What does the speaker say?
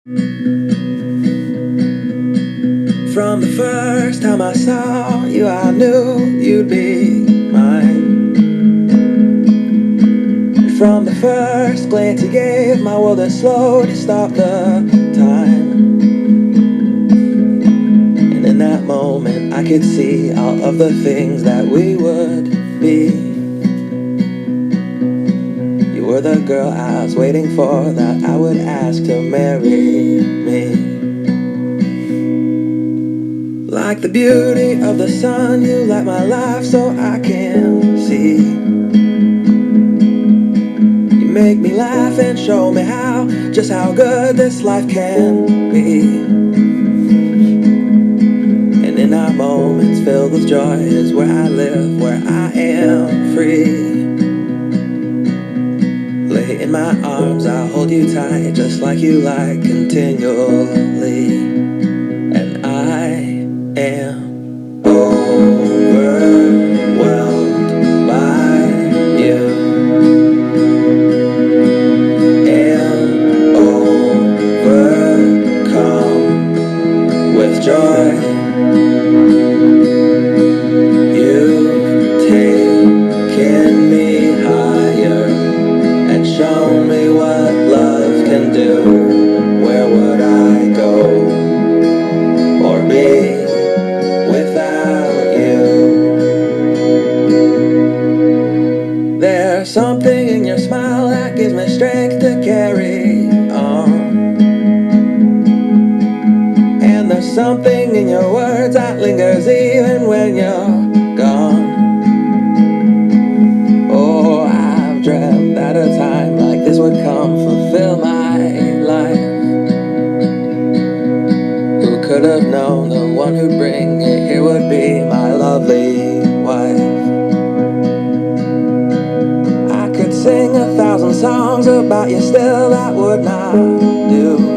From the first time I saw you, I knew you'd be mine. And from the first glance you gave, my world is slow to stop the time. And in that moment I could see all of the things that we would be. You were the girl I was waiting for, that I would ask to marry me. Like the beauty of the sun, you light my life so I can see. You make me laugh and show me just how good this life can be. And in our moments filled with joy is where I live, where I am free. Lay in my arms, I'll hold you tight, just like you like, continually. And I am overwhelmed by you, and overcome with joy. You've taken me higher and shown me what love can do. Where would I go or be without you? There's something in your smile that gives me strength to carry on. And there's something in your words that lingers even when you're gone. Oh, I've dreamt that a time like this would come, fulfill my life. Who could have known the one who'd bring it here would be my lovely wife? I could sing 1,000 songs about you still, that would not do.